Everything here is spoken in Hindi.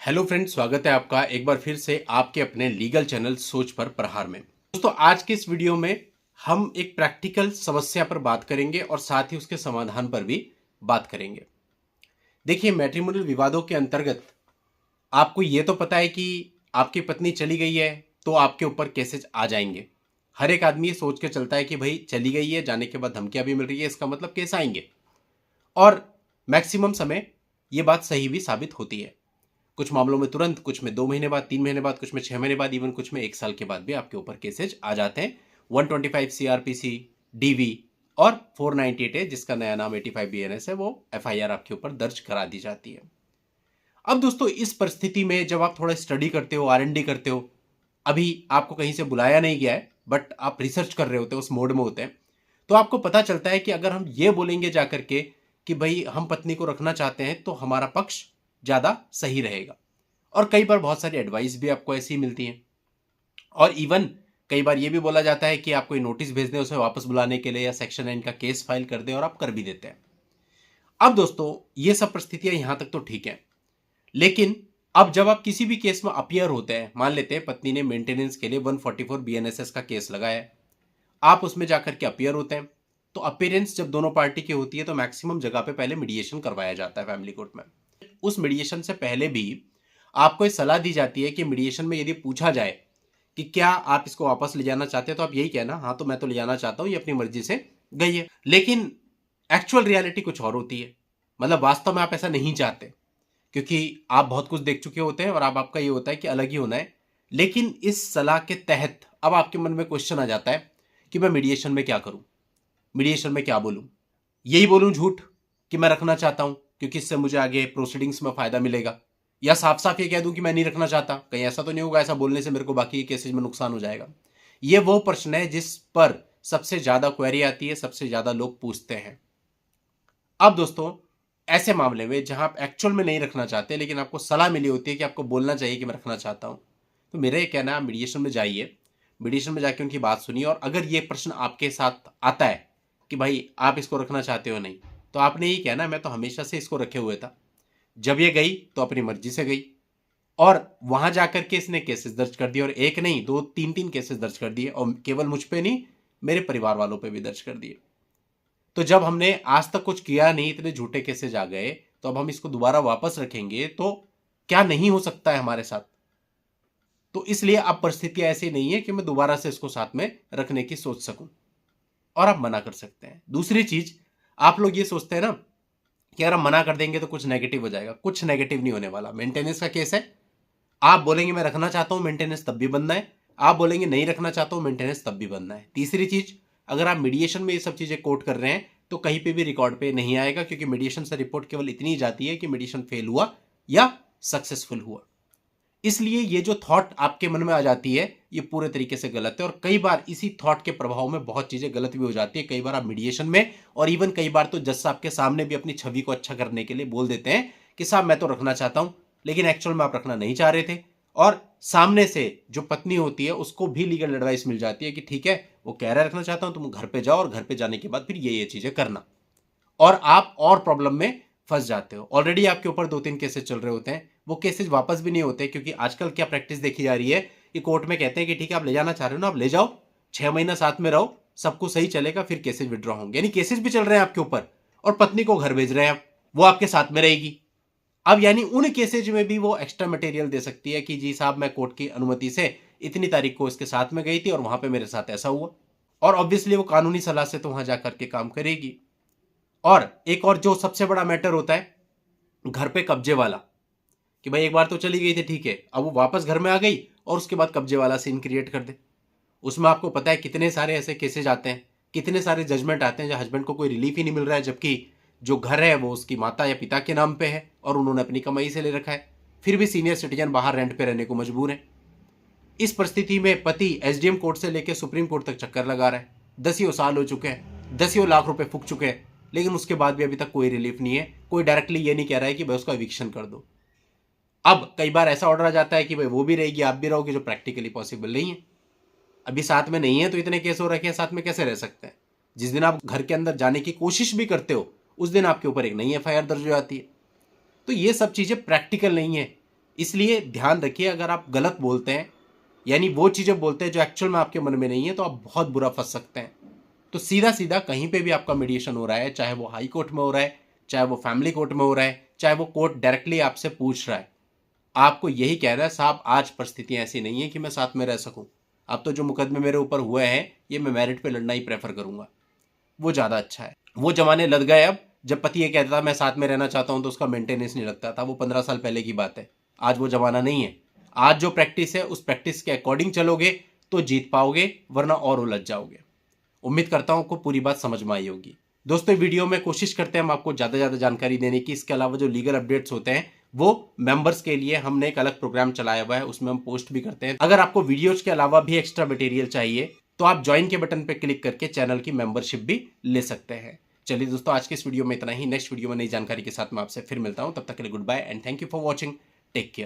हेलो फ्रेंड्स, स्वागत है आपका एक बार फिर से आपके अपने लीगल चैनल सोच पर प्रहार में। दोस्तों, आज के इस वीडियो में हम एक प्रैक्टिकल समस्या पर बात करेंगे और साथ ही उसके समाधान पर भी बात करेंगे। देखिए, मैट्रिमोनियल विवादों के अंतर्गत आपको ये तो पता है कि आपकी पत्नी चली गई है तो आपके ऊपर केसेज आ जाएंगे। हर एक आदमी ये सोच के चलता है कि भाई चली गई है, जाने के बाद धमकियां भी मिल रही है, इसका मतलब केस आएंगे। और मैक्सिमम समय ये बात सही भी साबित होती है। कुछ मामलों में तुरंत, कुछ में 2 महीने बाद, 3 महीने बाद, कुछ में 6 महीने बाद, इवन कुछ में 1 साल के बाद भी आपके ऊपर केसेज आ जाते हैं। 125 सीआरपीसी, डीवी और 498 है, जिसका नया नाम 85 बीएनएस है, वो एफआईआर आपके ऊपर दर्ज करा दी जाती है। अब दोस्तों, इस परिस्थिति में जब आप थोड़ा स्टडी करते हो, आरएनडी करते हो, अभी आपको कहीं से बुलाया नहीं गया है बट आप रिसर्च कर रहे होते हो, उस मोड में होते हैं, तो आपको पता चलता है कि अगर हम ये बोलेंगे जाकर के कि भाई हम पत्नी को रखना चाहते हैं तो हमारा पक्ष ज्यादा सही रहेगा। और कई बार बहुत सारी एडवाइस भी आपको ऐसी मिलती है। और इवन कई बार ये भी बोला जाता है कि आप कोई नोटिस भेज दें उसे वापस बुलाने के लिए, या सेक्शन 9 का केस फाइल कर दें, और आप कर भी देते हैं। अब दोस्तों, ये सब परिस्थितियां यहां तक तो ठीक है, लेकिन अब जब आप किसी भी केस में अपियर होते हैं, मान लेते हैं पत्नी ने मेंटेनेंस के लिए 144 बीएनएसएस का केस लगाया है, आप उसमें जाकर के अपियर होते हैं, तो अपियरेंस जब दोनों पार्टी की होती है तो मैक्सिमम जगह पे पहले मीडिएशन करवाया जाता है फैमिली कोर्ट में। उस मीडिएशन से पहले भी आपको ये सलाह दी जाती है कि मीडिएशन में यदि पूछा जाए कि क्या आप इसको वापस ले जाना चाहते हैं, तो आप यही कहना, हाँ तो मैं तो ले जाना चाहता हूं, ये अपनी मर्जी से गई है। लेकिन एक्चुअल रियलिटी कुछ और होती है। मतलब वास्तव में आप ऐसा नहीं चाहते, क्योंकि आप बहुत कुछ देख चुके होते हैं और अब आपका ये होता है कि अलग ही होना है। लेकिन इस सलाह के तहत अब आपके मन में क्वेश्चन आ जाता है कि मैं मीडिएशन में क्या करूं, मीडिएशन में क्या बोलूं। यही बोलूं झूठ कि मैं रखना चाहता हूं क्योंकि इससे मुझे आगे प्रोसीडिंग्स में फायदा मिलेगा, या साफ साफ ये कह दूं कि मैं नहीं रखना चाहता, कहीं ऐसा तो नहीं होगा ऐसा बोलने से मेरे को बाकी केसेज में नुकसान हो जाएगा। ये वो प्रश्न है जिस पर सबसे ज्यादा क्वेरी आती है, सबसे ज्यादा लोग पूछते हैं। अब दोस्तों, ऐसे मामले में जहां आप एक्चुअल में नहीं रखना चाहते लेकिन आपको सलाह मिली होती है कि आपको बोलना चाहिए कि मैं रखना चाहता हूं, तो मेरा ये कहना है, मीडिएशन में जाइए, मीडिएशन में जाके उनकी बात सुनिए। और अगर ये प्रश्न आपके साथ आता है कि भाई आप इसको रखना चाहते हो नहीं, तो आपने यही कहना, मैं तो हमेशा से इसको रखे हुए था, जब ये गई तो अपनी मर्जी से गई। और वहां जाकर के इसने केसेस दर्ज कर दिए, और एक नहीं, दो, तीन तीन केसेस दर्ज कर दिए, और केवल मुझ पे नहीं, मेरे परिवार वालों पे भी दर्ज कर दिए। तो जब हमने आज तक कुछ किया नहीं, इतने झूठे केसेज आ गए, तो अब हम इसको दोबारा वापस रखेंगे तो क्या नहीं हो सकता है हमारे साथ। तो इसलिए अब परिस्थितियां ऐसी नहीं है कि मैं दोबारा से इसको साथ में रखने की सोच सकूं, और आप मना कर सकते हैं। दूसरी चीज, आप लोग ये सोचते हैं ना कि अगर हम मना कर देंगे तो कुछ नेगेटिव हो जाएगा। कुछ नेगेटिव नहीं होने वाला। मेंटेनेंस का केस है, आप बोलेंगे मैं रखना चाहता हूं, मेंटेनेंस तब भी बनना है। आप बोलेंगे नहीं रखना चाहता हूं, मेंटेनेंस तब भी बनना है। तीसरी चीज, अगर आप मीडिएशन में ये सब चीजें कोट कर रहे हैं तो कहीं पे भी रिकॉर्ड पे नहीं आएगा, क्योंकि मीडिएशन से रिपोर्ट केवल इतनी ही जाती है कि मीडिएशन फेल हुआ या सक्सेसफुल हुआ। इसलिए ये जो थॉट आपके मन में आ जाती है, ये पूरे तरीके से गलत है। और कई बार इसी थॉट के प्रभाव में बहुत चीजें गलत भी हो जाती है। कई बार आप मीडिएशन में, और इवन कई बार तो जज साहब के सामने भी अपनी छवि को अच्छा करने के लिए बोल देते हैं कि साहब मैं तो रखना चाहता हूं, लेकिन एक्चुअल में आप रखना नहीं चाह रहे थे। और सामने से जो पत्नी होती है उसको भी लीगल एडवाइस मिल जाती है कि ठीक है, वो कह रहा है रखना चाहता हूं, तुम घर पे जाओ और घर पे जाने के बाद फिर ये चीजें करना। और आप और प्रॉब्लम में फंस जाते हो। ऑलरेडी आपके ऊपर 2-3 केसेस चल रहे होते हैं, वो केसेस वापस भी नहीं होते, क्योंकि आजकल क्या प्रैक्टिस देखी जा रही है कि कोर्ट में कहते हैं कि ठीक है आप ले जाना चाह रहे हो ना, आप ले जाओ, 6 महीना साथ में रहो, सब कुछ सही चलेगा, फिर केसेस विड्रॉ होंगे। यानी केसेस भी चल रहे हैं आपके ऊपर और पत्नी को घर भेज रहे हैं आप, वो आपके साथ में रहेगी। अब यानी उन केसेज में भी वो एक्स्ट्रा मटेरियल दे सकती है कि जी साहब मैं कोर्ट की अनुमति से इतनी तारीख को इसके साथ में गई थी और वहां पे मेरे साथ ऐसा हुआ। और ऑब्वियसली वो कानूनी सलाह से तो वहां जाकर के काम करेगी। और एक और जो सबसे बड़ा मैटर होता है घर पे कब्जे वाला, कि भाई एक बार तो चली गई थी, ठीक है, अब वो वापस घर में आ गई और उसके बाद कब्जे वाला सीन क्रिएट कर दे। उसमें आपको पता है कितने सारे ऐसे केसेज आते हैं, कितने सारे जजमेंट आते हैं जहां हस्बैंड को कोई रिलीफ ही नहीं मिल रहा है, जबकि जो घर है वो उसकी माता या पिता के नाम पे है और उन्होंने अपनी कमाई से ले रखा है, फिर भी सीनियर सिटीजन बाहर रेंट पे रहने को मजबूर है। इस परिस्थिति में पति एसडीएम कोर्ट से लेकर सुप्रीम कोर्ट तक चक्कर लगा रहा है, 10 साल हो चुके हैं, 10 लाख रुपए फूक चुके हैं, लेकिन उसके बाद भी अभी तक कोई रिलीफ नहीं है। कोई डायरेक्टली ये नहीं कह रहा है कि भाई उसका एविक्शन कर दो। अब कई बार ऐसा ऑर्डर आ जाता है कि भाई वो भी रहेगी आप भी रहोगे, जो प्रैक्टिकली पॉसिबल नहीं है। अभी साथ में नहीं है तो इतने केस हो रखे हैं, साथ में कैसे रह सकते हैं। जिस दिन आप घर के अंदर जाने की कोशिश भी करते हो उस दिन आपके ऊपर एक नई एफआईआर दर्ज हो जाती है। तो ये सब चीजें प्रैक्टिकल नहीं है। इसलिए ध्यान रखिए, अगर आप गलत बोलते हैं यानी वो चीजें बोलते हैं जो एक्चुअल में आपके मन में नहीं है, तो आप बहुत बुरा फंस सकते हैं। तो सीधा सीधा कहीं पे भी आपका मीडिएशन हो रहा है, चाहे वो हाई कोर्ट में हो रहा है, चाहे वो फैमिली कोर्ट में हो रहा है, चाहे वो कोर्ट डायरेक्टली आपसे पूछ रहा है, आपको यही कह रहा है साहब आज परिस्थितियां ऐसी नहीं है कि मैं साथ में रह सकूं। अब तो जो मुकदमे मेरे ऊपर हुए हैं ये मैं मेरिट पे लड़ना ही प्रेफर करूंगा, वो ज्यादा अच्छा है। वो जमाने लग गए अब, जब पति ये कहता था मैं साथ में रहना चाहता हूं तो उसका मेंटेनेंस नहीं लगता था। वो 15 साल पहले की बात है, आज वो जमाना नहीं है। आज जो प्रैक्टिस है उस प्रैक्टिस के अकॉर्डिंग चलोगे तो जीत पाओगे, वरना और उलझ जाओगे। उम्मीद करता हूं आपको पूरी बात समझ में आई होगी। दोस्तों वीडियो में कोशिश करते हैं हम आपको ज्यादा ज्यादा जानकारी देने की। इसके अलावा जो लीगल अपडेट्स होते हैं वो मेंबर्स के लिए हमने एक अलग प्रोग्राम चलाया हुआ है, उसमें हम पोस्ट भी करते हैं। अगर आपको वीडियोज के अलावा भी एक्स्ट्रा मटेरियल चाहिए तो आप ज्वाइन के बटन पर क्लिक करके चैनल की मेंबरशिप भी ले सकते हैं। चलिए दोस्तों, आज के इस वीडियो में इतना ही। नेक्स्ट वीडियो में नई जानकारी के साथ मैं आपसे फिर मिलता हूं, तब तक के लिए good bye and thank you for watching. Take care.